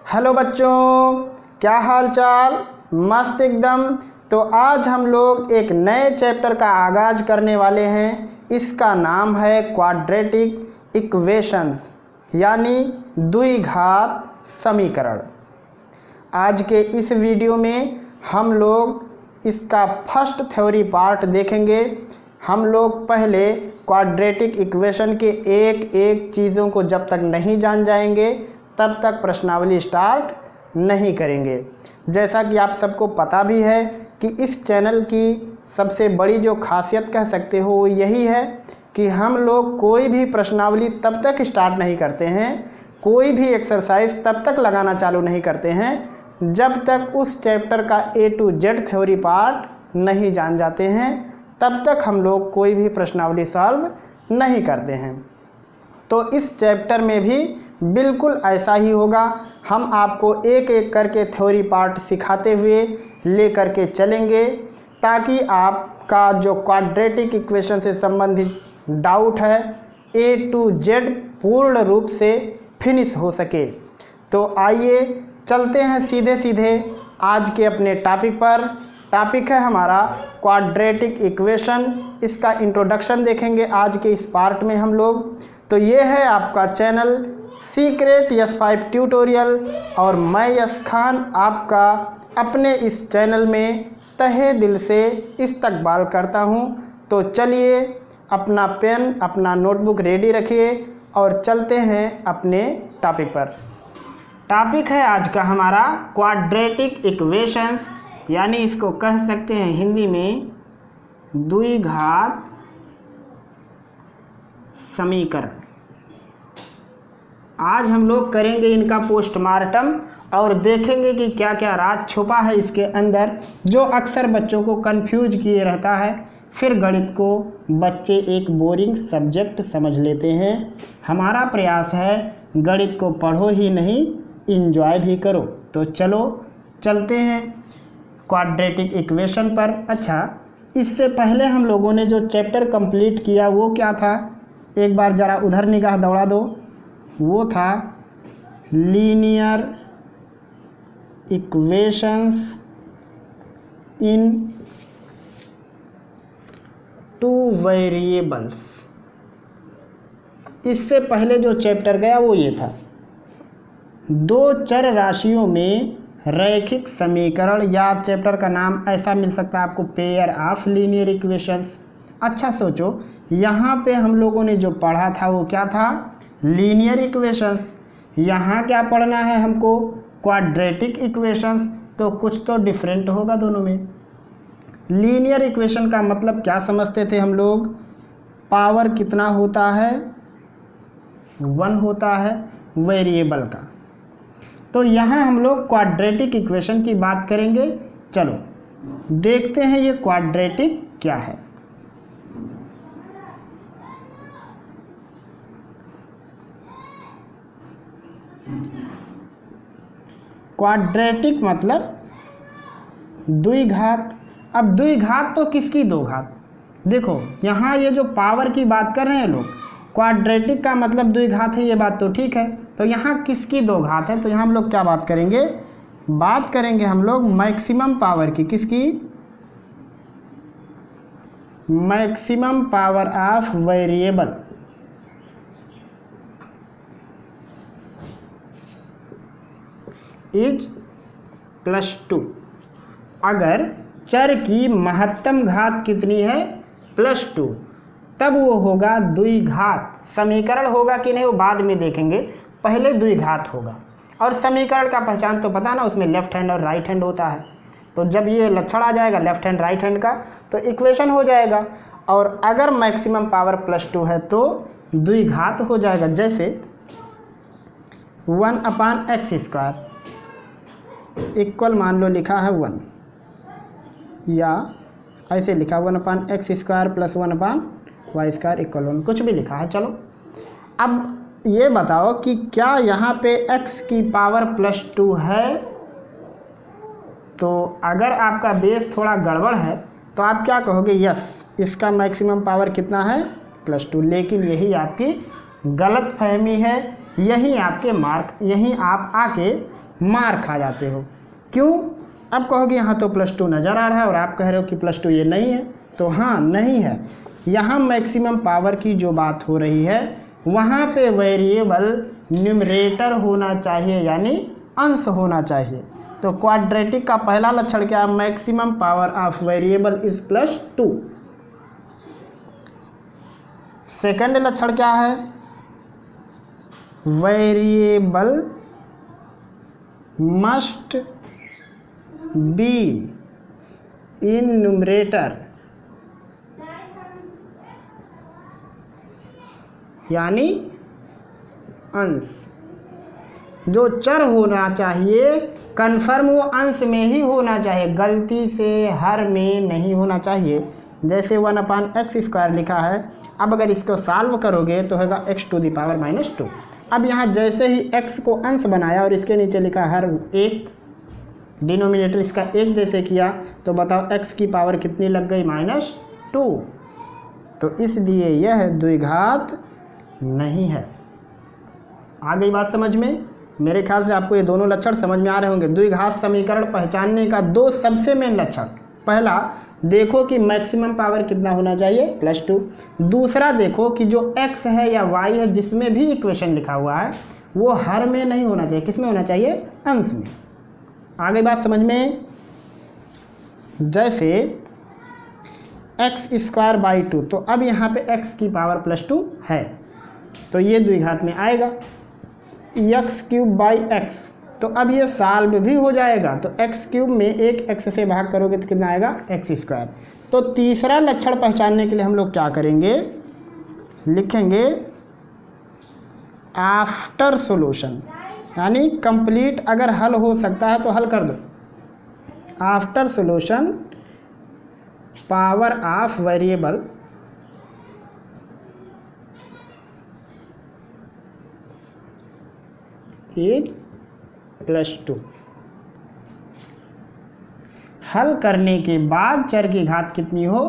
Hello बच्चों, क्या हाल चाल। मस्त एकदम। तो आज हम लोग एक नए चैप्टर का आगाज करने वाले हैं। इसका नाम है क्वाड्रेटिक इक्वेशंस यानी द्विघात समीकरण। आज के इस वीडियो में हम लोग इसका फर्स्ट थ्योरी पार्ट देखेंगे। हम लोग पहले क्वाड्रेटिक इक्वेशन के एक एक चीज़ों को जब तक नहीं जान जाएंगे तब तक प्रश्नावली स्टार्ट नहीं करेंगे। जैसा कि आप सबको पता भी है कि इस चैनल की सबसे बड़ी जो खासियत कह सकते हो वो यही है कि हम लोग कोई भी प्रश्नावली तब तक स्टार्ट नहीं करते हैं, कोई भी एक्सरसाइज तब तक लगाना चालू नहीं करते हैं जब तक उस चैप्टर का A to Z theory part नहीं जान जाते हैं। तब तक हम लोग कोई भी प्रश्नावली सॉल्व नहीं करते हैं। तो इस चैप्टर में भी बिल्कुल ऐसा ही होगा। हम आपको एक एक करके थ्योरी पार्ट सिखाते हुए ले करके चलेंगे ताकि आपका जो क्वाड्रेटिक इक्वेशन से संबंधित डाउट है A to Z पूर्ण रूप से फिनिश हो सके। तो आइए चलते हैं सीधे सीधे आज के अपने टॉपिक पर। टॉपिक है हमारा क्वाड्रेटिक इक्वेशन। इसका इंट्रोडक्शन देखेंगे आज के इस पार्ट में हम लोग। तो ये है आपका चैनल सीक्रेट यस5 ट्यूटोरियल और मैं यस खान आपका अपने इस चैनल में तहे दिल से इस्तकबाल करता हूँ। तो चलिए अपना पेन अपना नोटबुक रेडी रखिए और चलते हैं अपने टॉपिक पर। टॉपिक है आज का हमारा क्वाड्रेटिक इक्वेशंस यानी इसको कह सकते हैं हिंदी में द्विघात समीकरण। आज हम लोग करेंगे इनका पोस्टमार्टम और देखेंगे कि क्या क्या राज छुपा है इसके अंदर जो अक्सर बच्चों को कंफ्यूज किए रहता है। फिर गणित को बच्चे एक बोरिंग सब्जेक्ट समझ लेते हैं। हमारा प्रयास है गणित को पढ़ो ही नहीं, इंजॉय भी करो। तो चलो चलते हैं क्वाड्रेटिक इक्वेशन पर। अच्छा, इससे पहले हम लोगों ने जो चैप्टर कंप्लीट किया वो क्या था, एक बार ज़रा उधर निगाह दौड़ा दो। वो था लीनियर इक्वेशंस इन टू वेरिएबल्स। इससे पहले जो चैप्टर गया वो ये था दो चर राशियों में रैखिक समीकरण, या चैप्टर का नाम ऐसा मिल सकता है आपको पेयर ऑफ लीनियर इक्वेशंस। अच्छा सोचो, यहाँ पे हम लोगों ने जो पढ़ा था वो क्या था, लीनियर इक्वेशंस। यहाँ क्या पढ़ना है हमको, क्वाड्रेटिक इक्वेशंस। तो कुछ तो डिफरेंट होगा दोनों में। लीनियर इक्वेशन का मतलब क्या समझते थे हम लोग, पावर कितना होता है, 1 होता है वेरिएबल का। तो यहाँ हम लोग क्वाड्रेटिक इक्वेशन की बात करेंगे। चलो देखते हैं ये क्वाड्रेटिक क्या है। क्वाड्रेटिक मतलब द्विघात। अब द्विघात तो किसकी, दो घात। देखो यहाँ ये जो पावर की बात कर रहे हैं लोग, क्वाड्रेटिक का मतलब द्विघात है, ये बात तो ठीक है। तो यहाँ किसकी दो घात है, तो यहाँ हम लोग क्या बात करेंगे, बात करेंगे हम लोग मैक्सिमम पावर की। किसकी, maximum power of variable. Is +2। अगर चर की महत्तम घात कितनी है, +2, तब वो होगा द्विघात समीकरण। होगा कि नहीं वो बाद में देखेंगे, पहले द्विघात होगा। और समीकरण का पहचान तो पता ना, उसमें लेफ्ट हैंड और राइट हैंड होता है। तो जब ये लक्षण आ जाएगा लेफ्ट हैंड राइट हैंड का तो इक्वेशन हो जाएगा। और अगर मैक्सिमम पावर +2 है तो द्विघात हो जाएगा। जैसे 1/x² इक्वल मान लो लिखा है 1, या ऐसे लिखा 1/x² + 1/y² इक्वल 1, कुछ भी लिखा है। चलो अब ये बताओ कि क्या यहाँ पे x की पावर +2 है। तो अगर आपका बेस थोड़ा गड़बड़ है तो आप क्या कहोगे, यस इसका मैक्सिमम पावर कितना है, +2। लेकिन यही आपकी गलत फहमी है, यही आपके मार्क, यहीं आप आके मार खा जाते हो। क्यों? अब कहोगे यहाँ तो +2 नज़र आ रहा है और आप कह रहे हो कि +2 ये नहीं है, तो हाँ नहीं है। यहाँ मैक्सिमम पावर की जो बात हो रही है वहाँ पे वेरिएबल न्यूमरेटर होना चाहिए, यानी अंश होना चाहिए। तो क्वाड्रेटिक का पहला लक्षण क्या है? Maximum power of variable is +2। Second लक्षण क्या है? Variable must be in numerator, यानी अंश। जो चर होना चाहिए कन्फर्म वो अंश में ही होना चाहिए, गलती से हर में नहीं होना चाहिए। जैसे 1/x² लिखा है, अब अगर इसको सॉल्व करोगे तो होगा x⁻⁻²। अब यहाँ जैसे ही x को अंश बनाया और इसके नीचे लिखा हर एक, डिनोमिनेटर इसका एक जैसे किया, तो बताओ x की पावर कितनी लग गई? -2। तो इसलिए यह द्विघात नहीं है। आ गई बात समझ में? मेरे ख्याल से आपको ये दोनों लक्षण समझ में आ रहे होंगे। द्विघात समीकरण पहचानने का दो सबसे मेन लक्षण, पहला देखो कि मैक्सिमम पावर कितना होना चाहिए? +2। दूसरा देखो कि जो x है या y है जिसमें भी इक्वेशन लिखा हुआ है वो हर में नहीं होना चाहिए, किस में होना चाहिए? अंश में। आ गई बात समझ में? जैसे x² 2, तो अब यहाँ पे x की पावर +2 है, तो ये द्विघात में आएगा। x³ x, तो अब ये सॉल्व भी हो जाएगा, तो x³ में एक x से भाग करोगे तो कितना आएगा? x²। तो तीसरा लक्षण पहचानने के लिए हम लोग क्या करेंगे? लिखेंगे आफ्टर सॉल्यूशन, यानी कंप्लीट अगर हल हो सकता है तो हल कर दो। After solution power of variable is +2। हल करने के बाद चर की घात कितनी हो?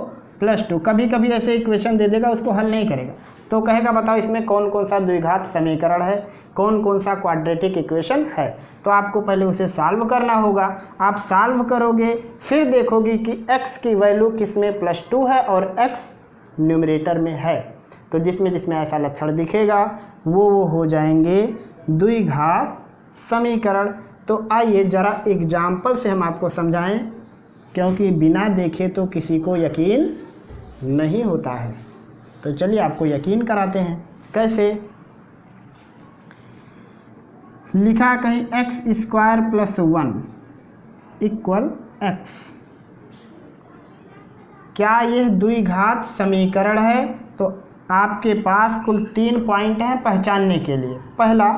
+2। कभी कभी ऐसे इक्वेशन दे देगा उसको हल नहीं करेगा, तो कहेगा बताओ इसमें कौन कौन सा द्विघात समीकरण है, कौन कौन सा क्वाड्रेटिक इक्वेशन है। तो आपको पहले उसे सॉल्व करना होगा। आप सॉल्व करोगे फिर देखोगे कि x की वैल्यू किस में? +2 है और x न्यूमरेटर में है। तो जिसमें जिसमें ऐसा लक्षण दिखेगा वो हो जाएंगे द्विघात समीकरण। तो आइए जरा एग्जाम्पल से हम आपको समझाएं, क्योंकि बिना देखे तो किसी को यकीन नहीं होता है। तो चलिए आपको यकीन कराते हैं। कैसे? लिखा कहीं x² + 1 = x। क्या यह द्विघात समीकरण है? तो आपके पास कुल 3 पॉइंट हैं पहचानने के लिए। पहला,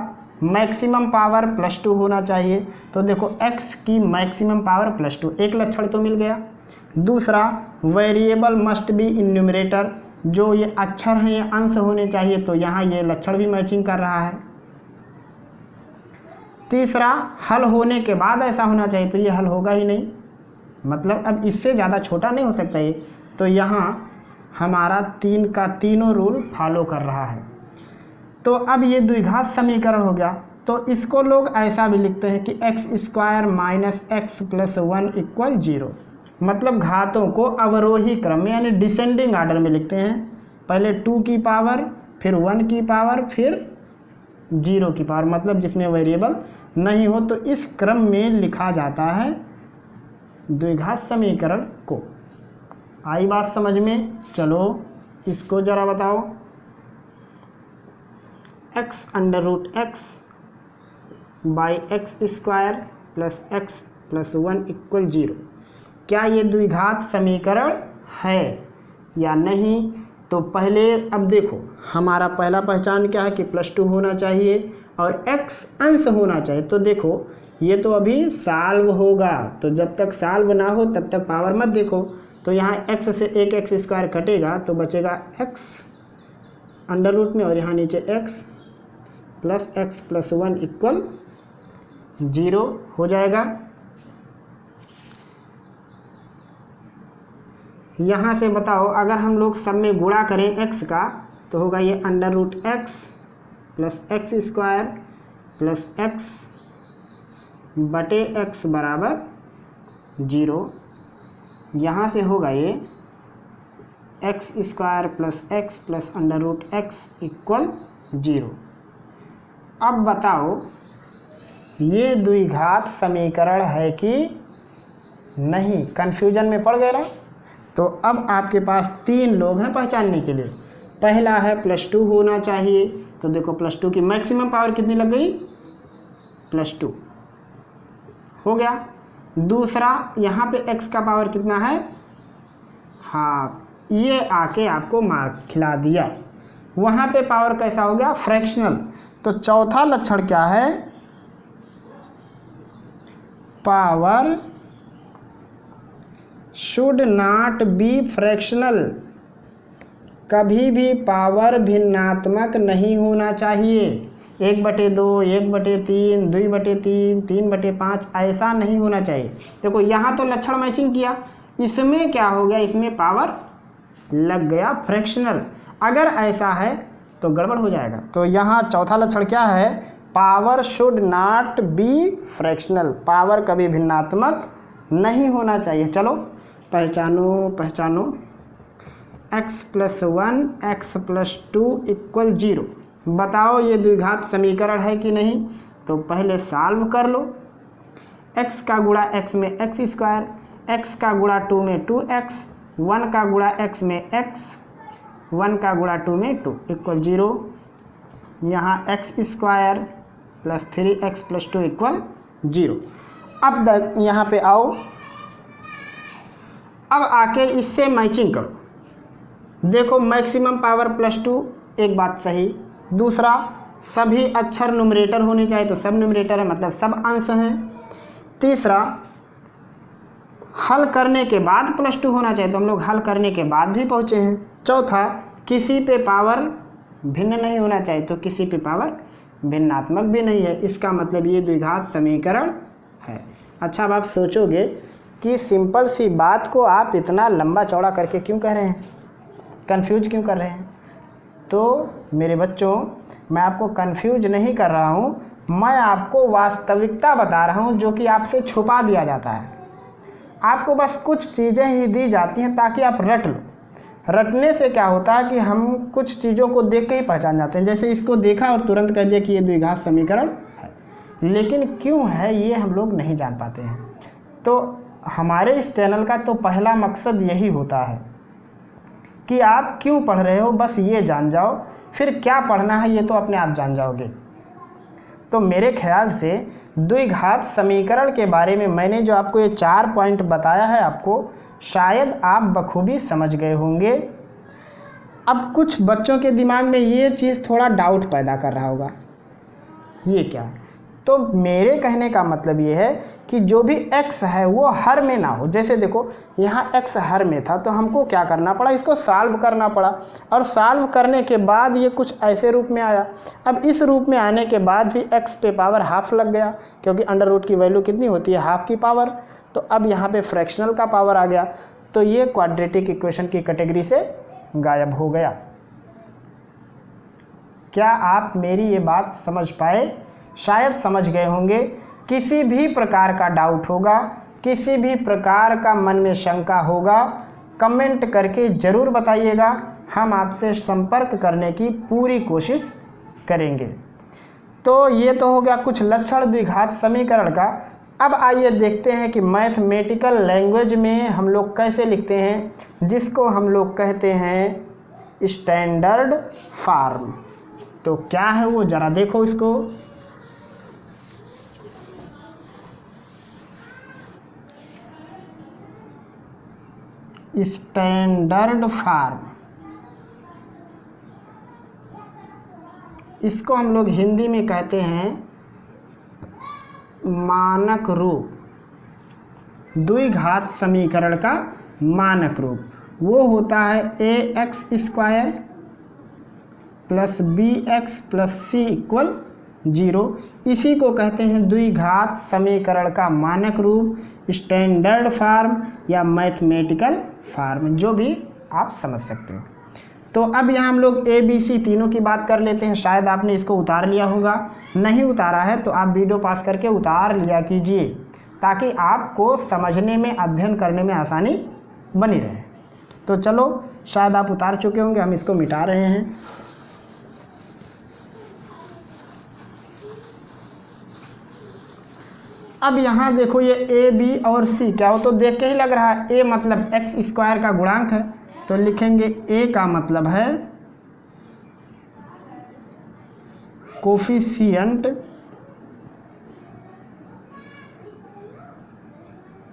मैक्सिमम पावर +2 होना चाहिए, तो देखो x की मैक्सिमम पावर +2, एक लक्षण तो मिल गया। दूसरा, variable must be in numerator, जो ये अक्षर हैं ये अंश होने चाहिए, तो यहाँ ये लक्षण भी मैचिंग कर रहा है। तीसरा, हल होने के बाद ऐसा होना चाहिए, तो ये हल होगा ही नहीं, मतलब अब इससे ज़्यादा छोटा नहीं हो सकता ये। तो यहाँ हमारा 3 का तीनों रूल फॉलो कर रहा है। तो अब ये द्विघात समीकरण हो गया। तो इसको लोग ऐसा भी लिखते हैं कि x² - x + 1 = 0, मतलब घातों को अवरोही क्रम में यानी डिसेंडिंग आर्डर में लिखते हैं। पहले 2 की पावर, फिर 1 की पावर, फिर 0 की पावर, मतलब जिसमें वेरिएबल नहीं हो, तो इस क्रम में लिखा जाता है द्विघात समीकरण को। आई बात समझ में? चलो इसको जरा बताओ। x√x / x² + x + 1 = 0, क्या ये द्विघात समीकरण है या नहीं? तो पहले अब देखो हमारा पहला पहचान क्या है कि +2 होना चाहिए और x अंश होना चाहिए। तो देखो ये तो अभी सॉल्व होगा, तो जब तक सॉल्व ना हो तब तक पावर मत देखो। तो यहाँ x से एक x² कटेगा तो बचेगा x अंडर रूट में, और यहाँ नीचे x + x + 1 = 0 हो जाएगा। यहाँ से बताओ अगर हम लोग सब में गुणा करें x का तो होगा ये √x + x² + x बटे x बराबर 0। यहाँ से होगा ये x² plus x plus under root x equal 0। अब बताओ ये द्विघात समीकरण है कि नहीं? कन्फ्यूजन में पड़ गए ना? तो अब आपके पास 3 लोग हैं पहचानने के लिए। पहला है +2 होना चाहिए, तो देखो +2 की मैक्सिमम पावर कितनी लग गई? +2 हो गया। दूसरा यहाँ पे x का पावर कितना है? हाँ, ये आके आपको मार्क खिला दिया। वहाँ पे पावर कैसा हो गया? फ्रैक्शनल। तो चौथा लक्षण क्या है? Power should not be fractional. कभी भी पावर भिन्नात्मक नहीं होना चाहिए। 1/2, 1/3, 2/3, 3/5 ऐसा नहीं होना चाहिए। देखो यहाँ तो लक्षण मैचिंग किया, इसमें क्या हो गया? इसमें पावर लग गया फ्रैक्शनल। अगर ऐसा है तो गड़बड़ हो जाएगा। तो यहाँ चौथा लक्षण क्या है? Power should not be fractional. Power कभी भिन्नात्मक नहीं होना चाहिए। चलो पहचानो x+1 x+2 इक्वल 0। बताओ ये द्विघात समीकरण है कि नहीं? तो पहले सॉल्व कर लो। x का गुणा x में x², x का गुणा 2 में 2x, 1 का गुणा x में x, 1 का गुणा 2 में 2 इक्वल 0। यहाँ x² प्लस 3x+2 इक्वल 0। अब तक यहाँ पे आओ, अब आके इससे मैचिंग करो। देखो मैक्सिमम पावर +2, एक बात सही। दूसरा, सभी अक्षर न्यूमरेटर होने चाहिए, तो सब न्यूमरेटर है, मतलब सब अंश हैं। तीसरा, हल करने के बाद +2 होना चाहिए, तो हम लोग हल करने के बाद भी पहुँचे हैं। चौथा, किसी पे पावर भिन्न नहीं होना चाहिए, तो किसी पे पावर भिन्नात्मक भी नहीं है। इसका मतलब ये द्विघात समीकरण है। अच्छा, अब आप सोचोगे कि सिंपल सी बात को आप इतना लंबा चौड़ा करके क्यों कह रहे हैं, कंफ्यूज क्यों कर रहे हैं? तो मेरे बच्चों, मैं आपको कंफ्यूज नहीं कर रहा हूँ, मैं आपको वास्तविकता बता रहा हूँ जो कि आपसे छुपा दिया जाता है। आपको बस कुछ चीज़ें ही दी जाती हैं ताकि आप रट लो। रटने से क्या होता है कि हम कुछ चीज़ों को देख के ही पहचान जाते हैं। जैसे इसको देखा और तुरंत कह दिया कि ये द्विघात समीकरण है, लेकिन क्यों है ये हम लोग नहीं जान पाते हैं। तो हमारे इस चैनल का तो पहला मकसद यही होता है कि आप क्यों पढ़ रहे हो, बस ये जान जाओ। फिर क्या पढ़ना है ये तो अपने आप जान जाओगे। तो मेरे ख्याल से द्विघात समीकरण के बारे में मैंने जो आपको ये 4 पॉइंट बताया है, आपको शायद आप बखूबी समझ गए होंगे। अब कुछ बच्चों के दिमाग में ये चीज़ थोड़ा डाउट पैदा कर रहा होगा, ये क्या है? तो मेरे कहने का मतलब ये है कि जो भी x है वो हर में ना हो। जैसे देखो यहाँ x हर में था, तो हमको क्या करना पड़ा? इसको सॉल्व करना पड़ा, और सॉल्व करने के बाद ये कुछ ऐसे रूप में आया। अब इस रूप में आने के बाद भी x पे पावर हाफ लग गया, क्योंकि अंडर रूट की वैल्यू कितनी होती है? हाफ की पावर। तो अब यहाँ पे फ्रैक्शनल का पावर आ गया, तो ये क्वाड्रेटिक इक्वेशन की कैटेगरी से गायब हो गया। क्या आप मेरी ये बात समझ पाए? शायद समझ गए होंगे। किसी भी प्रकार का डाउट होगा, किसी भी प्रकार का मन में शंका होगा, कमेंट करके ज़रूर बताइएगा। हम आपसे संपर्क करने की पूरी कोशिश करेंगे। तो ये तो हो गया कुछ लक्षण द्विघात समीकरण का। अब आइए देखते हैं कि मैथमेटिकल लैंग्वेज में हम लोग कैसे लिखते हैं, जिसको हम लोग कहते हैं स्टैंडर्ड फॉर्म। तो क्या है वो, ज़रा देखो इसको। स्टैंडर्ड फॉर्म, इसको हम लोग हिंदी में कहते हैं मानक रूप। द्विघात समीकरण का मानक रूप वो होता है ax² plus bx plus c equal 0। इसी को कहते हैं द्विघात समीकरण का मानक रूप, स्टैंडर्ड फॉर्म या मैथमेटिकल फॉर्म, जो भी आप समझ सकते हो। तो अब यहाँ हम लोग a b c तीनों की बात कर लेते हैं। शायद आपने इसको उतार लिया होगा, नहीं उतारा है तो आप वीडियो पास करके उतार लिया कीजिए, ताकि आपको समझने में, अध्ययन करने में आसानी बनी रहे। तो चलो, शायद आप उतार चुके होंगे, हम इसको मिटा रहे हैं। अब यहाँ देखो ये ए, बी और सी क्या हो, तो देख के ही लग रहा है ए मतलब एक्स स्क्वायर का गुणांक है, तो लिखेंगे ए का मतलब है कोफिशिएंट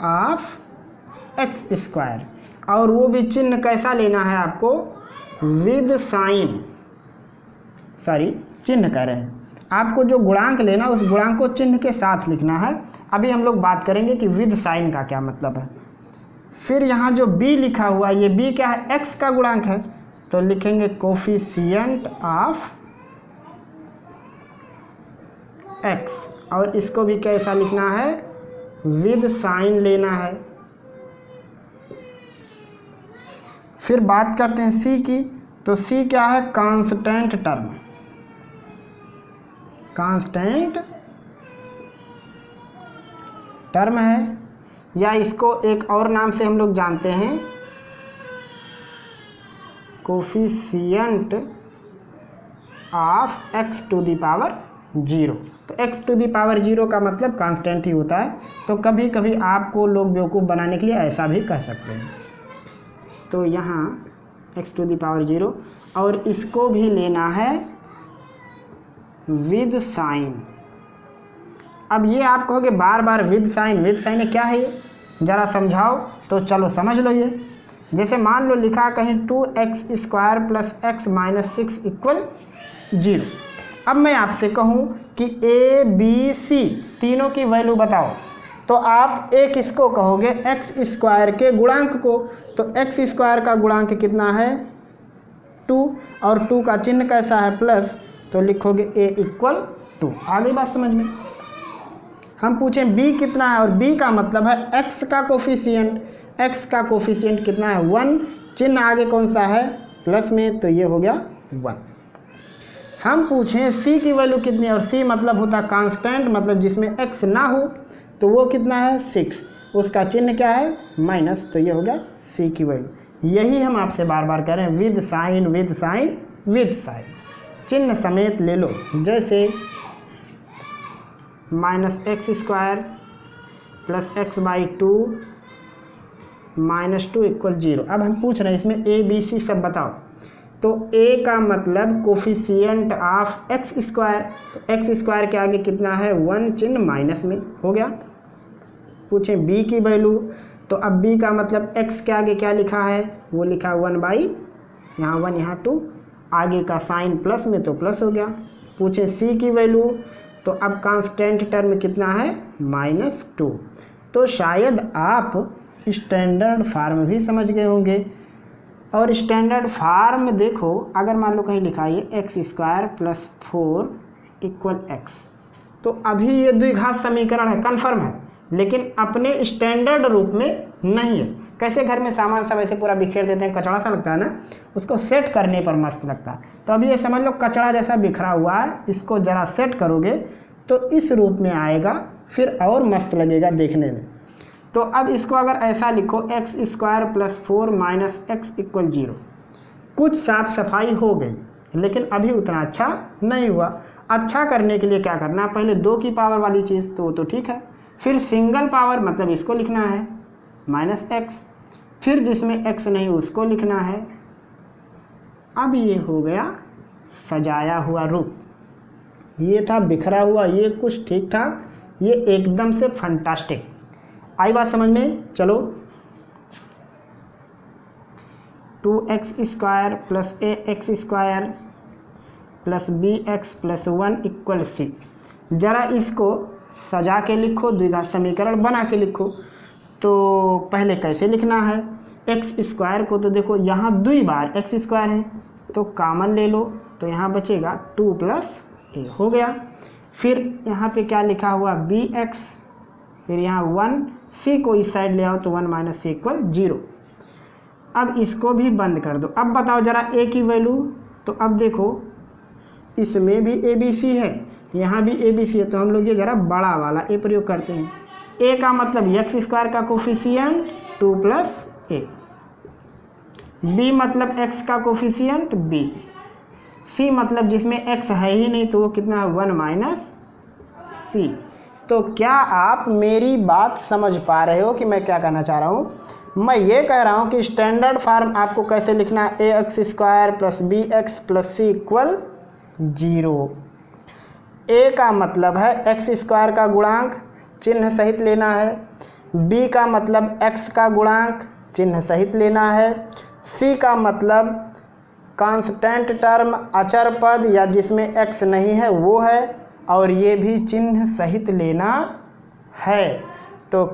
ऑफ एक्स स्क्वायर, और वो भी चिन्ह कैसा लेना है आपको, विद साइन, सॉरी चिन्ह कह रहे हैं, आपको जो गुणांक लेना उस गुणांक को चिन्ह के साथ लिखना है। अभी हम लोग बात करेंगे कि विद साइन का क्या मतलब है। फिर यहाँ जो b लिखा हुआ है, ये b क्या है, x का गुणांक है, तो लिखेंगे कोफिशिएंट ऑफ x, और इसको भी कैसा लिखना है, विद साइन लेना है। फिर बात करते हैं c की, तो c क्या है, कांस्टेंट टर्म, कांस्टेंट टर्म है, या इसको एक और नाम से हम लोग जानते हैं, coefficient of x to the power 0। तो x टू द पावर 0 का मतलब कांस्टेंट ही होता है, तो कभी कभी आपको लोग बेवकूफ़ बनाने के लिए ऐसा भी कह सकते हैं। तो यहाँ x टू द पावर 0, और इसको भी लेना है विद साइन। अब ये आप कहोगे बार बार विद साइन क्या है ये, ज़रा समझाओ, तो चलो समझ लो। ये जैसे मान लो लिखा कहीं 2x² plus x minus 6 equal 0। अब मैं आपसे कहूँ कि a b c तीनों की वैल्यू बताओ, तो आप एक इसको कहोगे x² के गुणांक को, तो x² का गुणांक कितना है 2, और 2 का चिन्ह कैसा है प्लस, तो लिखोगे a इक्वल 2। आगे बात समझ में। हम पूछें b कितना है, और b का मतलब है x का कोफिशिएंट, x का कोफिशिएंट कितना है 1, चिन्ह आगे कौन सा है प्लस में, तो ये हो गया 1। हम पूछें c की वैल्यू कितनी है, और c मतलब होता है कांस्टेंट, मतलब जिसमें x ना हो, तो वो कितना है 6, उसका चिन्ह क्या है माइनस, तो ये हो गया c की वैल्यू। यही हम आपसे बार बार कह रहे हैं, with sign with sign with sign, चिन्ह समेत ले लो। जैसे -x² प्लस x/2 -2 इक्वल 0। अब हम पूछ रहे हैं इसमें a b c सब बताओ, तो a का मतलब कोफिशिएंट ऑफ x², तो x² के आगे कितना है 1, चिन्ह माइनस में हो गया। पूछें b की वैल्यू, तो अब b का मतलब x के आगे क्या लिखा है, वो लिखा 1/, यहाँ 1 यहाँ 2, आगे का साइन प्लस में तो प्लस हो गया। पूछे c की वैल्यू, तो अब कांस्टेंट टर्म कितना है -2। तो शायद आप स्टैंडर्ड फार्म भी समझ गए होंगे, और स्टैंडर्ड फार्म देखो, अगर मान लो कहीं लिखा है x² प्लस 4 इक्वल x, तो अभी ये द्विघात समीकरण है, कन्फर्म है, लेकिन अपने स्टैंडर्ड रूप में नहीं है। कैसे घर में सामान सब ऐसे पूरा बिखेर देते हैं, कचड़ा सा लगता है ना, उसको सेट करने पर मस्त लगता है। तो अभी ये समझ लो कचड़ा जैसा बिखरा हुआ है, इसको ज़रा सेट करोगे तो इस रूप में आएगा, फिर और मस्त लगेगा देखने में। तो अब इसको अगर ऐसा लिखो x² plus 4 minus x equal 0, कुछ साफ सफाई हो गई, लेकिन अभी उतना अच्छा नहीं हुआ। अच्छा करने के लिए क्या करना, पहले 2 की पावर वाली चीज़ तो वो तो ठीक है, फिर सिंगल पावर मतलब इसको लिखना है -x, फिर जिसमें x नहीं उसको लिखना है। अब ये हो गया सजाया हुआ रूप, ये था बिखरा हुआ, ये कुछ ठीक ठाक, ये एकदम से फंटास्टिक। आई बात समझ में। चलो 2x² plus ax² plus bx plus 1 equal c, ज़रा इसको सजा के लिखो, द्विघात समीकरण बना के लिखो। तो पहले कैसे लिखना है, x² को तो देखो यहाँ 2 बार x² है, तो कॉमन ले लो, तो यहाँ बचेगा 2 प्लस a हो गया। फिर यहाँ पे क्या लिखा हुआ bx, फिर यहाँ 1, c को इस साइड ले आओ तो 1 माइनस c इक्वल 0। अब इसको भी बंद कर दो। अब बताओ ज़रा a की वैल्यू, तो अब देखो इसमें भी a b c है, यहाँ भी ए बी सी है, तो हम लोग ये ज़रा बड़ा वाला ए प्रयोग करते हैं। ए का मतलब एक्स स्क्वायर का कोफिशिएंट 2 प्लस ए, बी मतलब एक्स का कोफिशिएंट बी, सी मतलब जिसमें एक्स है ही नहीं तो वो कितना है 1 माइनस सी। तो क्या आप मेरी बात समझ पा रहे हो कि मैं क्या कहना चाह रहा हूँ? मैं ये कह रहा हूँ कि स्टैंडर्ड फार्म आपको कैसे लिखना है, A X square plus B X plus C equal 0। A का मतलब है एक्स स्क्वायर का गुणांक, चिन्ह सहित लेना है। बी का मतलब एक्स का गुणांक, चिन्ह सहित लेना है। सी का मतलब कांस्टेंट टर्म, अचर पद या जिसमें एक्स नहीं है वो है, और ये भी चिन्ह सहित लेना है। तो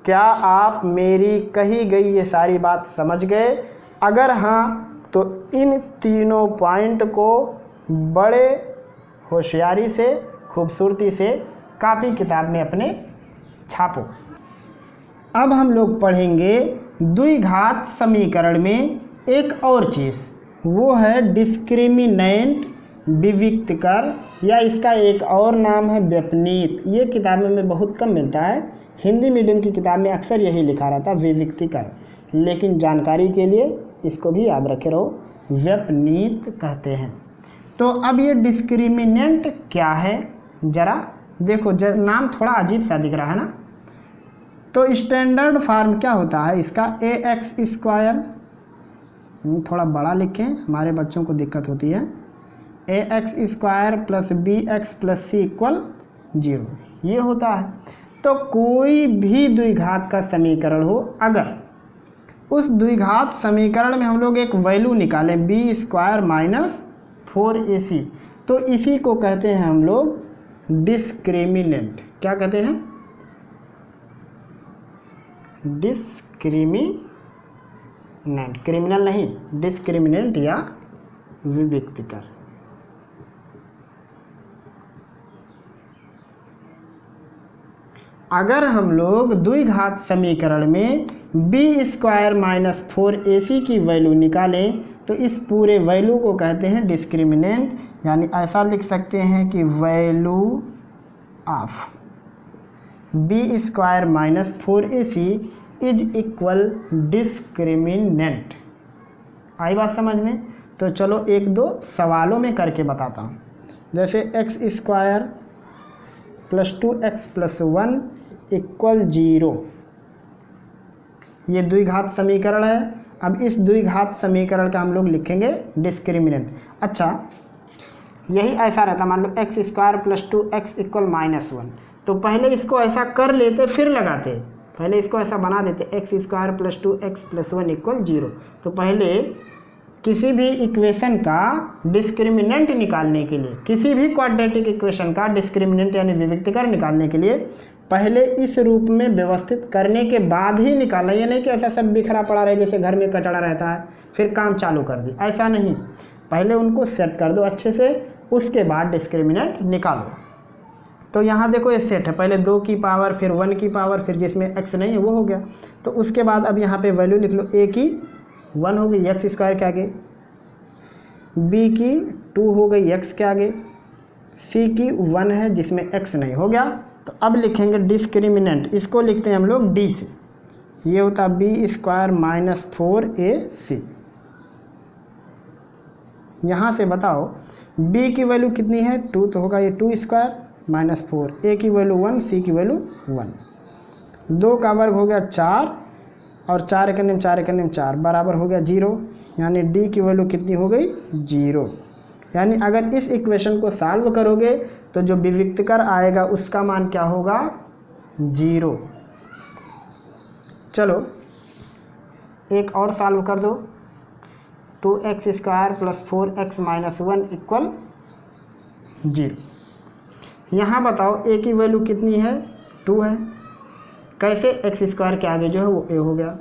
क्या आप मेरी कही गई ये सारी बात समझ गए? अगर हाँ तो इन तीनों पॉइंट को बड़े होशियारी से, खूबसूरती से कॉपी किताब में अपने छापो। अब हम लोग पढ़ेंगे द्विघात समीकरण में एक और चीज़, वो है डिस्क्रिमिनेंट, विविक्तकर, या इसका एक और नाम है व्यपनीत। ये किताबों में बहुत कम मिलता है, हिंदी मीडियम की किताब में अक्सर यही लिखा रहता है विविक्तिकर, लेकिन जानकारी के लिए इसको भी याद रखे रहो, व्यपनीत कहते हैं। तो अब ये डिस्क्रिमिनेंट क्या है ज़रा देखो, नाम थोड़ा अजीब सा दिख रहा है ना। तो स्टैंडर्ड फार्म क्या होता है इसका, ए एक्स स्क्वायर, थोड़ा बड़ा लिखें हमारे बच्चों को दिक्कत होती है, A X square plus B X plus C equal 0, ये होता है। तो कोई भी द्विघात का समीकरण हो, अगर उस द्विघात समीकरण में हम लोग एक वैल्यू निकालें बी स्क्वायर माइनस 4ac, तो इसी को कहते हैं हम लोग डिस्क्रिमिनेंट। क्या कहते हैं? डिस्क्रिमिनेंट, क्रिमिनल नहीं, डिस्क्रिमिनेंट या विविक्तिकर। अगर हम लोग द्विघात समीकरण में बी स्क्वायर माइनस 4ac की वैल्यू निकालें तो इस पूरे वैल्यू को कहते हैं डिस्क्रिमिनेंट, यानी ऐसा लिख सकते हैं कि value of B square minus 4ac is equal discriminant. आई बात समझ में? तो चलो एक दो सवालों में करके बताता हूँ। जैसे x square plus 2x plus 1 equal 0, ये द्विघात समीकरण है। अब इस द्विघात समीकरण का हम लोग लिखेंगे डिस्क्रिमिनेंट। अच्छा, यही ऐसा रहता, मान लो X square plus 2x equal -1, तो पहले इसको ऐसा कर लेते फिर लगाते, पहले इसको ऐसा बना देते x square plus 2x plus 1 equal 0। तो पहले किसी भी इक्वेशन का डिस्क्रिमिनेंट निकालने के लिए, किसी भी क्वाड्रेटिक इक्वेशन का डिस्क्रिमिनेंट यानी विविक्तिकर निकालने के लिए पहले इस रूप में व्यवस्थित करने के बाद ही निकालना। ये नहीं कि ऐसा सब बिखरा पड़ा रहे जैसे घर में कचड़ा रहता है फिर काम चालू कर दी, ऐसा नहीं। पहले उनको सेट कर दो अच्छे से, उसके बाद डिस्क्रिमिनेंट निकालो। तो यहाँ देखो ये सेट है, पहले 2 की पावर फिर 1 की पावर फिर जिसमें x नहीं है वो हो गया। तो उसके बाद अब यहाँ पे वैल्यू लिख लो, a की 1 हो गई एक्स स्क्वायर के आगे, b की 2 हो गई x के आगे, c की 1 है जिसमें x नहीं, हो गया। तो अब लिखेंगे डिस्क्रिमिनेंट, इसको लिखते हैं हम लोग d से, ये होता बी स्क्वायर माइनस 4ac। यहाँ से बताओ b की वैल्यू कितनी है 2, तो होगा ये 2 स्क्वायर माइनस 4, a की वैल्यू 1, c की वैल्यू 1, 2 का वर्ग हो गया 4 और 4 एक नियम 4 एक नियम 4 बराबर हो गया 0, यानी d की वैल्यू कितनी हो गई 0। यानी अगर इस इक्वेशन को सॉल्व करोगे तो जो विविक्तिकर आएगा उसका मान क्या होगा 0। चलो एक और सॉल्व कर दो, 2x square plus 4x minus 1 equal 0। यहाँ बताओ a की वैल्यू कितनी है 2 है, कैसे x स्क्वायर के आगे जो है वो a हो गया,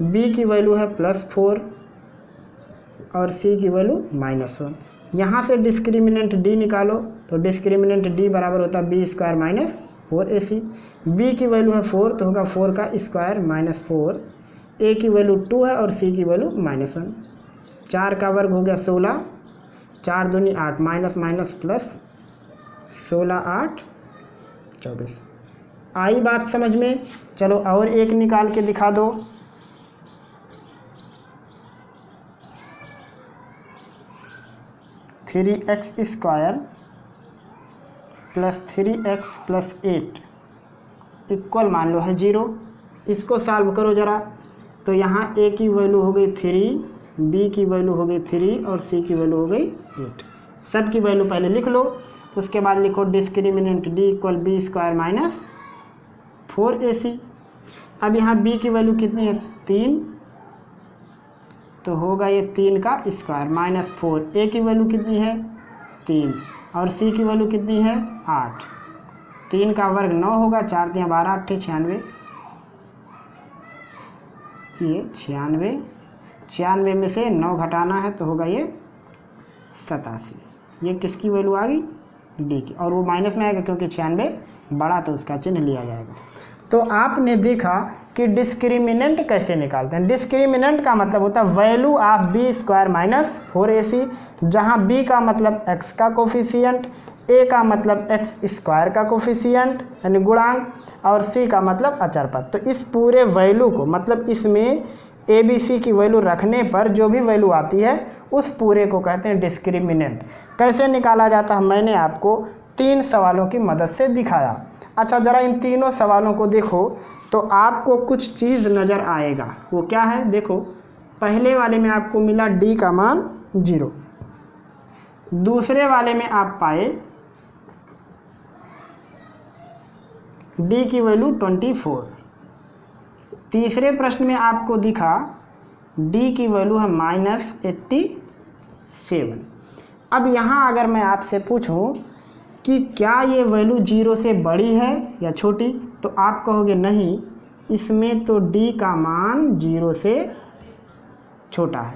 b की वैल्यू है प्लस 4 और c की वैल्यू -1। यहाँ से डिस्क्रिमिनेंट d निकालो, तो डिस्क्रिमिनेंट d बराबर होता है B square minus 4ac, b की वैल्यू है 4 तो होगा 4 का स्क्वायर माइनस 4, a की वैल्यू 2 है और c की वैल्यू -1, 4 का वर्ग हो गया 16, 4 दूनी 8 माइनस माइनस प्लस 16 8 24। आई बात समझ में? चलो और एक निकाल के दिखा दो। Three x square plus 3x plus 8 equal मान लो है 0। इसको सॉल्व करो ज़रा। तो यहाँ a की वैल्यू हो गई 3, b की वैल्यू हो गई 3 और c की वैल्यू हो गई 8। सब की वैल्यू पहले लिख लो, उसके बाद लिखो discriminant d equal B square minus 4ac। अब यहाँ b की वैल्यू कितनी है 3, तो होगा ये 3 का स्क्वायर माइनस 4। a की वैल्यू कितनी है 3 और c की वैल्यू कितनी है 8। 3 का वर्ग 9 होगा, 4 3 12 8 96। ये 96, 96 में से 9 घटाना है तो होगा ये 87। ये किसकी वैल्यू आ गई डी की, और वो माइनस में आएगा क्योंकि 96 बड़ा तो उसका चिन्ह लिया जाएगा। तो आपने देखा कि डिस्क्रिमिनेंट कैसे निकालते हैं। डिस्क्रिमिनेंट का मतलब होता है value of B square minus 4ac, जहाँ b का मतलब x का कोफिशिएंट, a का मतलब x स्क्वायर का कोफिशिएंट यानी गुणांक, और c का मतलब अचर पद। तो इस पूरे वैल्यू को मतलब इसमें a b c की वैल्यू रखने पर जो भी वैल्यू आती है उस पूरे को कहते हैं डिस्क्रिमिनेंट। कैसे निकाला जाता है मैंने आपको 3 सवालों की मदद से दिखाया। अच्छा, ज़रा इन तीनों सवालों को देखो तो आपको कुछ चीज़ नज़र आएगा। वो क्या है देखो। पहले वाले में आपको मिला d का मान 0, दूसरे वाले में आप पाए d की वैल्यू 24, तीसरे प्रश्न में आपको दिखा d की वैल्यू है -87। अब यहाँ अगर मैं आपसे पूछूं कि क्या ये वैल्यू 0 से बड़ी है या छोटी, तो आप कहोगे नहीं, इसमें तो d का मान 0 से छोटा है।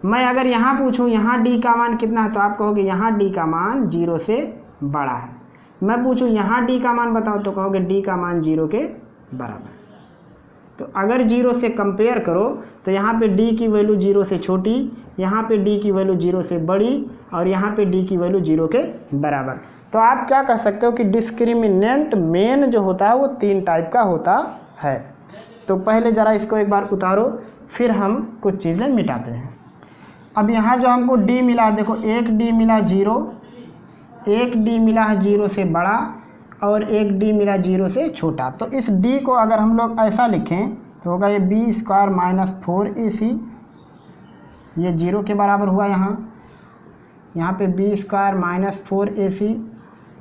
मैं अगर यहाँ पूछूं यहाँ d का मान कितना है, तो आप कहोगे यहाँ d का मान 0 से बड़ा है। मैं पूछूं यहाँ d का मान बताओ, तो कहोगे d का मान 0 के बराबर। तो अगर 0 से कंपेयर करो तो यहाँ पे d की वैल्यू 0 से छोटी, यहाँ पे d की वैल्यू 0 से बड़ी, और यहाँ पे d की वैल्यू 0 के बराबर। तो आप क्या कह सकते हो कि डिस्क्रिमिनेंट मेन जो होता है वो 3 टाइप का होता है। तो पहले ज़रा इसको एक बार उतारो, फिर हम कुछ चीज़ें मिटाते हैं। अब यहाँ जो हमको d मिला, देखो एक d मिला 0, एक d मिला है 0 से बड़ा, और एक d मिला 0 से छोटा। तो इस d को अगर हम लोग ऐसा लिखें तो होगा ये b स्क्वायर माइनस 4ac, ये 0 के बराबर हुआ। यहाँ पे b स्क्वायर माइनस 4ac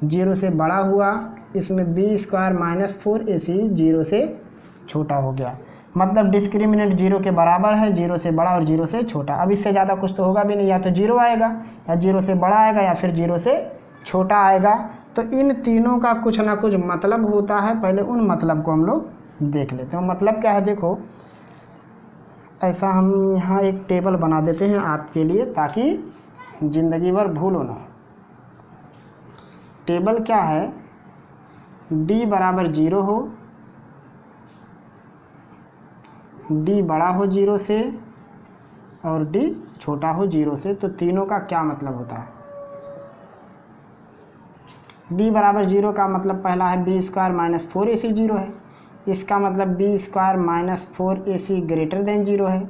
0 से बड़ा हुआ, इसमें b स्क्वायर माइनस 4ac 0 से छोटा हो गया। मतलब डिस्क्रिमिनेंट 0 के बराबर है, 0 से बड़ा और 0 से छोटा। अब इससे ज़्यादा कुछ तो होगा भी नहीं, या तो 0 आएगा या 0 से बड़ा आएगा या फिर 0 से छोटा आएगा। तो इन तीनों का कुछ ना कुछ मतलब होता है। पहले उन मतलब को हम लोग देख लेते हैं। मतलब क्या है देखो, ऐसा हम यहाँ एक टेबल बना देते हैं आपके लिए ताकि ज़िंदगी भर भूलो ना। टेबल क्या है, d बराबर 0 हो, d बड़ा हो 0 से और d छोटा हो 0 से। तो तीनों का क्या मतलब होता है। d बराबर 0 का मतलब पहला है b स्क्वायर माइनस 4ac 0 है, इसका मतलब b square minus 4ac greater than 0 है,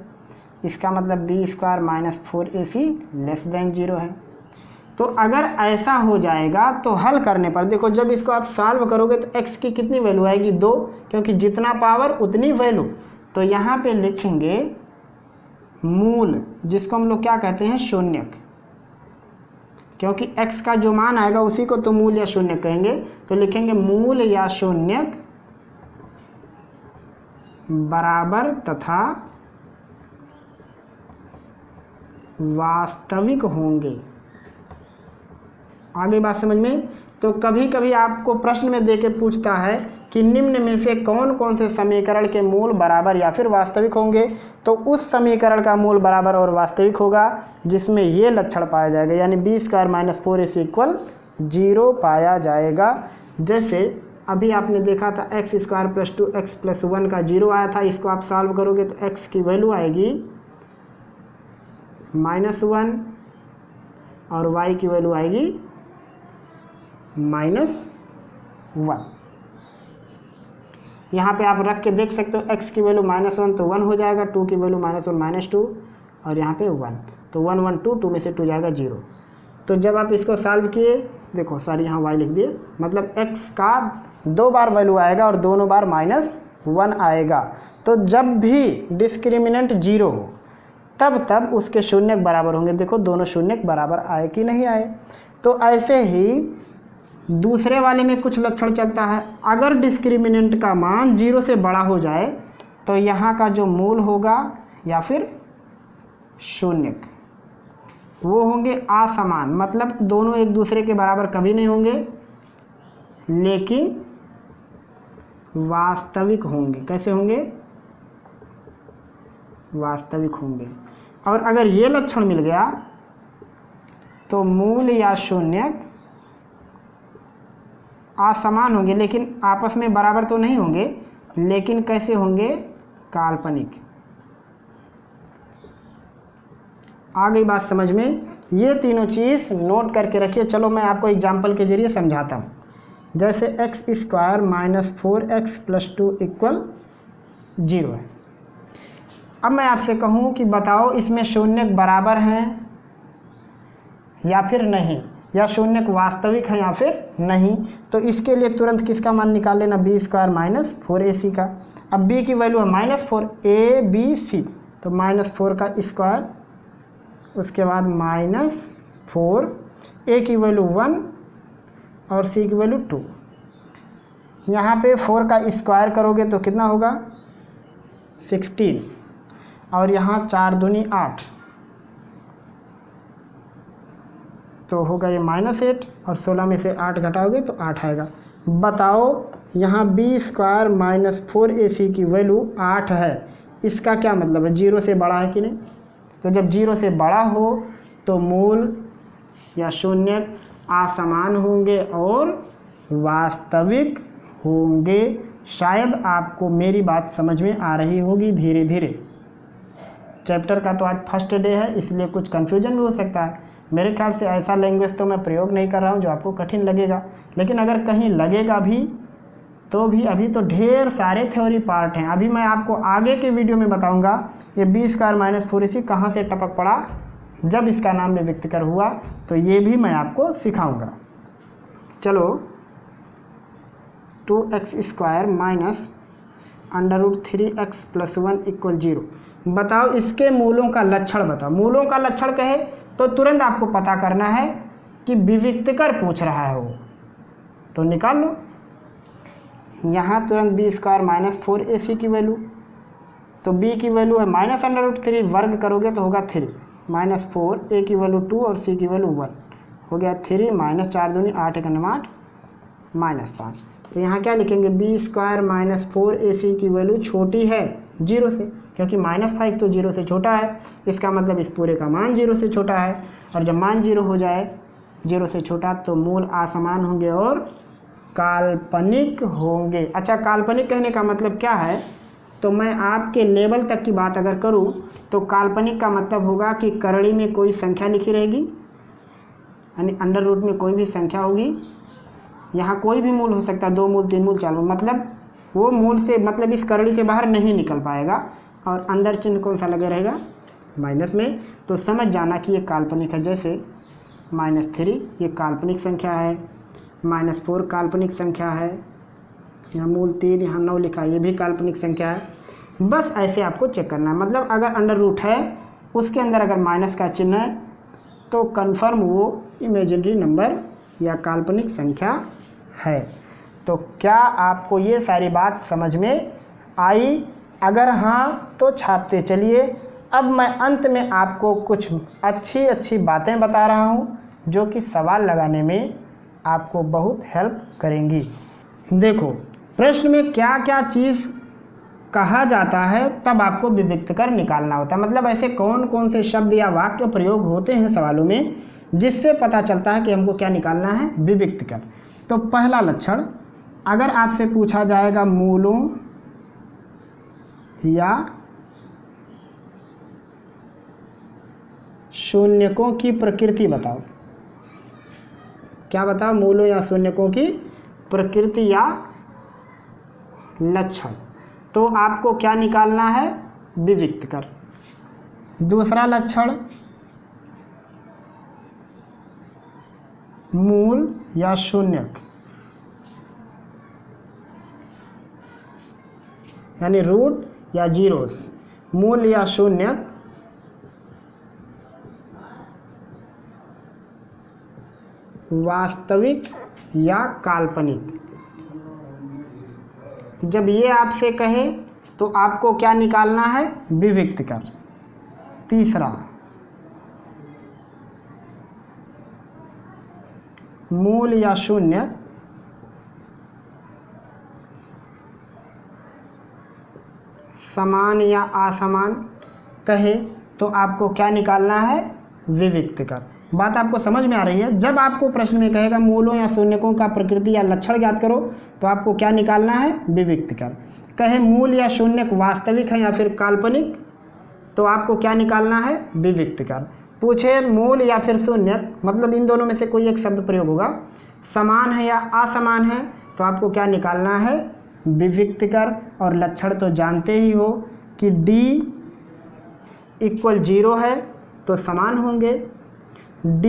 इसका मतलब b square minus 4ac less than 0 है। तो अगर ऐसा हो जाएगा तो हल करने पर देखो, जब इसको आप सॉल्व करोगे तो x की कितनी वैल्यू आएगी 2, क्योंकि जितना पावर उतनी वैल्यू। तो यहाँ पे लिखेंगे मूल, जिसको हम लोग क्या कहते हैं शून्यक, क्योंकि x का जो मान आएगा उसी को तो मूल या शून्य कहेंगे। तो लिखेंगे मूल या शून्यक बराबर तथा वास्तविक होंगे। आगे बात समझ में। तो कभी कभी आपको प्रश्न में देके पूछता है कि निम्न में से कौन कौन से समीकरण के मूल बराबर या फिर वास्तविक होंगे। तो उस समीकरण का मूल बराबर और वास्तविक होगा जिसमें ये लक्षण पाया जाएगा, यानी b square minus 4ac equal 0 पाया जाएगा। जैसे अभी आपने देखा था x square plus 2x plus 1 का 0 आया था। इसको आप सॉल्व करोगे तो x की वैल्यू आएगी -1 और y की वैल्यू आएगी -1। यहाँ पे आप रख के देख सकते हो, x की वैल्यू -1 तो 1 हो जाएगा, 2 की वैल्यू -1 -2 और यहाँ पे 1, तो 1 1 2, 2 में से 2 जाएगा 0। तो जब आप इसको सॉल्व किए, देखो सॉरी यहाँ y लिख दिए, मतलब x का 2 बार वैल्यू आएगा और दोनों बार -1 आएगा। तो जब भी डिस्क्रिमिनेंट 0 हो तब उसके शून्य के बराबर होंगे। देखो दोनों शून्य के बराबर आए कि नहीं आए। तो ऐसे ही दूसरे वाले में कुछ लक्षण चलता है। अगर डिस्क्रिमिनेंट का मान 0 से बड़ा हो जाए तो यहाँ का जो मूल होगा या फिर शून्य, वो होंगे असमान, मतलब दोनों एक दूसरे के बराबर कभी नहीं होंगे, लेकिन वास्तविक होंगे। कैसे होंगे? वास्तविक होंगे। और अगर ये लक्षण मिल गया तो मूल या शून्य असमान होंगे, लेकिन आपस में बराबर तो नहीं होंगे, लेकिन कैसे होंगे? काल्पनिक। आ गई बात समझ में? ये तीनों चीज़ नोट करके रखिए। चलो मैं आपको एग्जाम्पल के जरिए समझाता हूँ। जैसे x² - 4x + 2 = 0 है। अब मैं आपसे कहूँ कि बताओ इसमें शून्य बराबर हैं या फिर नहीं, या शून्य वास्तविक है या फिर नहीं। तो इसके लिए तुरंत किसका मान निकाल लेना? b² - 4ac का। अब b की वैल्यू है -4, a b c, तो -4 का स्क्वायर, उसके बाद -4, a की वैल्यू 1 और c की वैल्यू 2। यहाँ पे 4 का स्क्वायर करोगे तो कितना होगा? 16, और यहाँ 4 दूनी 8, तो होगा ये -8, और 16 में से 8 घटाओगे तो 8 आएगा। बताओ यहाँ b² - 4ac की वैल्यू 8 है, इसका क्या मतलब है? 0 से बड़ा है कि नहीं? तो जब 0 से बड़ा हो तो मूल या शून्य असमान होंगे और वास्तविक होंगे। शायद आपको मेरी बात समझ में आ रही होगी धीरे धीरे। चैप्टर का तो आज फर्स्ट डे है, इसलिए कुछ कन्फ्यूजन भी हो सकता है। मेरे ख्याल से ऐसा लैंग्वेज तो मैं प्रयोग नहीं कर रहा हूँ जो आपको कठिन लगेगा, लेकिन अगर कहीं लगेगा भी तो भी अभी तो ढेर सारे थ्योरी पार्ट हैं। अभी मैं आपको आगे के वीडियो में बताऊंगा ये b² - 4ac कहाँ से टपक पड़ा, जब इसका नाम विविक्तकर हुआ, तो ये भी मैं आपको सिखाऊंगा। चलो 2x² - √3x + 1 = 0। बताओ इसके मूलों का लक्षण बताओ। मूलों का लक्षण कहे तो तुरंत आपको पता करना है कि विविक्तकर पूछ रहा है वो, तो निकाल लो। यहाँ तुरंत b² - 4ac की वैल्यू, तो b की वैल्यू है -√3, वर्ग करोगे तो होगा 3, -4, a की वैल्यू 2 और c की वैल्यू 1, हो गया 3, -4 दूनी 8, 1 8, -5। तो यहाँ क्या लिखेंगे? b² - 4ac की वैल्यू छोटी है 0 से, क्योंकि -5 तो 0 से छोटा है, इसका मतलब इस पूरे का मान 0 से छोटा है। और जब मान 0 हो जाए, 0 से छोटा, तो मूल असमान होंगे और काल्पनिक होंगे। अच्छा, काल्पनिक कहने का मतलब क्या है? तो मैं आपके लेवल तक की बात अगर करूं तो काल्पनिक का मतलब होगा कि करड़ी में कोई संख्या लिखी रहेगी, यानी अंडर रूट में कोई भी संख्या होगी। यहाँ कोई भी मूल हो सकता है, 2 मूल, 3 मूल, 4 मूल, मतलब वो मूल से, मतलब इस करड़ी से बाहर नहीं निकल पाएगा, और अंदर चिन्ह कौन सा लगे रहेगा? माइनस में। तो समझ जाना कि ये काल्पनिक है। जैसे -3 ये काल्पनिक संख्या है, -4 काल्पनिक संख्या है, यहाँ मूल 3, यहाँ 9 लिखा है, ये भी काल्पनिक संख्या है। बस ऐसे आपको चेक करना है। मतलब अगर अंडर रूट है, उसके अंदर अगर माइनस का चिन्ह है, तो कन्फर्म वो इमेजिनरी नंबर या काल्पनिक संख्या है। तो क्या आपको ये सारी बात समझ में आई? अगर हाँ तो छापते चलिए। अब मैं अंत में आपको कुछ अच्छी बातें बता रहा हूँ जो कि सवाल लगाने में आपको बहुत हेल्प करेंगी। देखो प्रश्न में क्या क्या चीज़ कहा जाता है, तब आपको विविक्तकर निकालना होता है। मतलब ऐसे कौन कौन से शब्द या वाक्य प्रयोग होते हैं सवालों में, जिससे पता चलता है कि हमको क्या निकालना है? विविक्तकर। तो पहला लक्षण, अगर आपसे पूछा जाएगा मूलों या शून्यकों की प्रकृति बताओ, क्या बताओ, मूलों या शून्यकों की प्रकृति या लक्षण। तो आपको क्या निकालना है, विविक्त कर। दूसरा लक्षण, मूल या शून्यक, यानी रूट या जीरोस। मूल या शून्यक वास्तविक या काल्पनिक। जब ये आपसे कहे तो आपको क्या निकालना है, विविक्त कर। तीसरा, मूल या शून्यक समान या असमान कहे तो आपको क्या निकालना है, विविक्त कर। बात आपको समझ में आ रही है। जब आपको प्रश्न में कहेगा मूलों या शून्यकों का प्रकृति या लक्षण ज्ञात करो तो आपको क्या निकालना है, विविक्त कर। कहे मूल या शून्यक वास्तविक है या फिर काल्पनिक तो आपको क्या निकालना है, विविक्त कर। पूछे मूल या फिर शून्यक, मतलब इन दोनों में से कोई एक शब्द प्रयोग होगा, समान है या असमान है तो आपको क्या निकालना है, विविक्त कर। और लक्षण तो जानते ही हो कि D = 0 है तो समान होंगे, D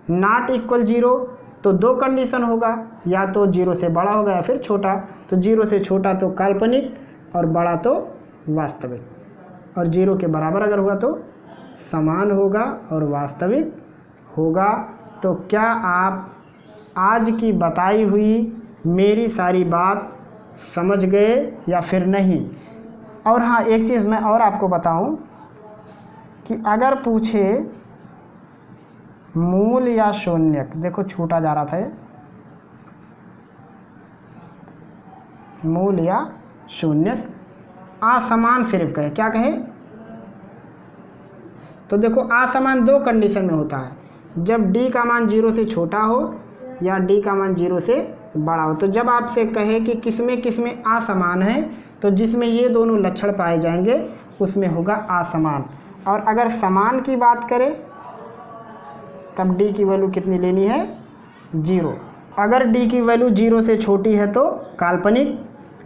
≠ 0 तो दो कंडीशन होगा, या तो 0 से बड़ा होगा या फिर छोटा। तो 0 से छोटा तो काल्पनिक और बड़ा तो वास्तविक, और 0 के बराबर अगर हुआ तो समान होगा और वास्तविक होगा। तो क्या आप आज की बताई हुई मेरी सारी बात समझ गए या फिर नहीं? और हाँ, एक चीज़ मैं और आपको बताऊं कि अगर पूछे मूल या शून्यक, देखो छूटा जा रहा था ये, मूल या शून्यक असमान सिर्फ कहे, क्या कहे, तो देखो असमान दो कंडीशन में होता है, जब D का मान 0 से छोटा हो या D का मान 0 से बड़ा हो। तो जब आपसे कहे कि किसमें किसमें असमान है तो जिसमें ये दोनों लक्षण पाए जाएंगे उसमें होगा असमान। और अगर समान की बात करें तब D की वैल्यू कितनी लेनी है, 0। अगर D की वैल्यू 0 से छोटी है तो काल्पनिक,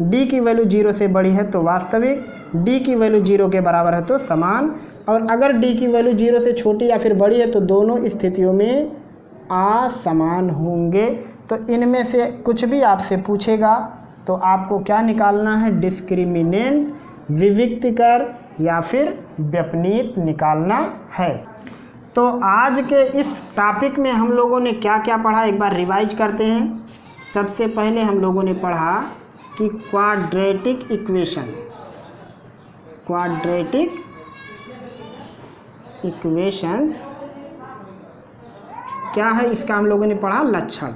D की वैल्यू 0 से बड़ी है तो वास्तविक, D की वैल्यू 0 के बराबर है तो समान। और अगर D की वैल्यू 0 से छोटी या फिर बड़ी है तो दोनों स्थितियों में असमान होंगे। तो इनमें से कुछ भी आपसे पूछेगा तो आपको क्या निकालना है, डिस्क्रिमिनेंट, विविक्त कर या फिर व्यपनीत निकालना है। तो आज के इस टॉपिक में हम लोगों ने क्या क्या पढ़ा, एक बार रिवाइज करते हैं। सबसे पहले हम लोगों ने पढ़ा कि क्वाड्रेटिक इक्वेशन, क्वाड्रेटिक इक्वेशंस क्या है, इसका हम लोगों ने पढ़ा लक्षण।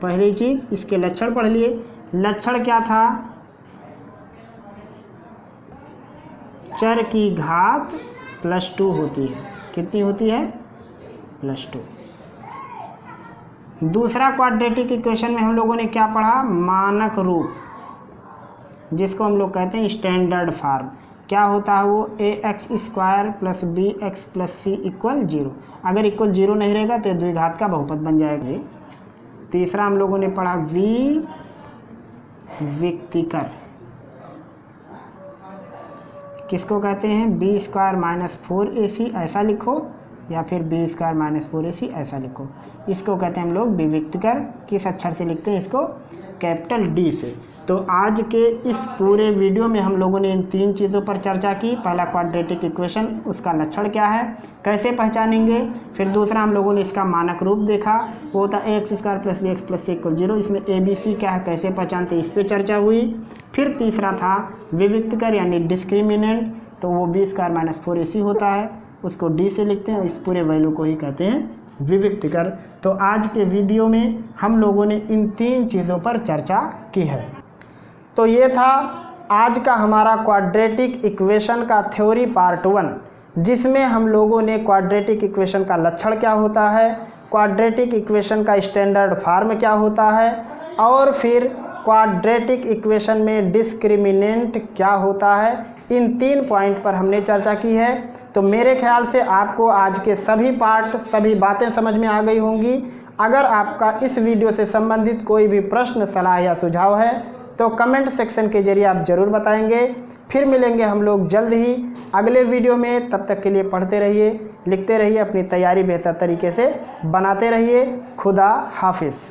पहली चीज इसके लक्षण पढ़ लिए। लक्षण क्या था, चर की घात +2 होती है। कितनी होती है, +2। दूसरा क्वाड्रेटिक इक्वेशन में हम लोगों ने क्या पढ़ा, मानक रूप, जिसको हम लोग कहते हैं स्टैंडर्ड फॉर्म। क्या होता है वो, ax² + bx + c = 0। अगर इक्वल 0 नहीं रहेगा तो द्विघात का बहुपद बन जाएगा। तीसरा हम लोगों ने पढ़ा विविक्तिकर, किसको कहते हैं, b² - 4ac ऐसा लिखो या फिर b² - 4ac ऐसा लिखो, इसको कहते हैं हम लोग विविक्तिकर। किस अक्षर से लिखते हैं इसको, कैपिटल D से। तो आज के इस पूरे वीडियो में हम लोगों ने इन तीन चीज़ों पर चर्चा की। पहला क्वाड्रेटिक इक्वेशन, उसका लक्षण क्या है, कैसे पहचानेंगे। फिर दूसरा हम लोगों ने इसका मानक रूप देखा, वो होता है ax² + bx + c = 0। इसमें ABC क्या है, कैसे पहचानते, इस पर चर्चा हुई। फिर तीसरा था विविक्तकर यानी डिस्क्रिमिनेंट, तो वो b² - 4ac होता है, उसको D से लिखते हैं, इस पूरे वैल्यू को ही कहते हैं विविक्तकर। तो आज के वीडियो में हम लोगों ने इन तीन चीज़ों पर चर्चा की है। तो ये था आज का हमारा क्वाड्रेटिक इक्वेशन का थ्योरी पार्ट 1, जिसमें हम लोगों ने क्वाड्रेटिक इक्वेशन का लक्षण क्या होता है, क्वाड्रेटिक इक्वेशन का स्टैंडर्ड फॉर्म क्या होता है, और फिर क्वाड्रेटिक इक्वेशन में डिस्क्रिमिनेंट क्या होता है, इन 3 पॉइंट पर हमने चर्चा की है। तो मेरे ख्याल से आपको आज के सभी पार्ट, सभी बातें समझ में आ गई होंगी। अगर आपका इस वीडियो से संबंधित कोई भी प्रश्न, सलाह या सुझाव है तो कमेंट सेक्शन के जरिए आप ज़रूर बताएंगे। फिर मिलेंगे हम लोग जल्द ही अगले वीडियो में। तब तक के लिए पढ़ते रहिए, लिखते रहिए, अपनी तैयारी बेहतर तरीके से बनाते रहिए। खुदा हाफिज़।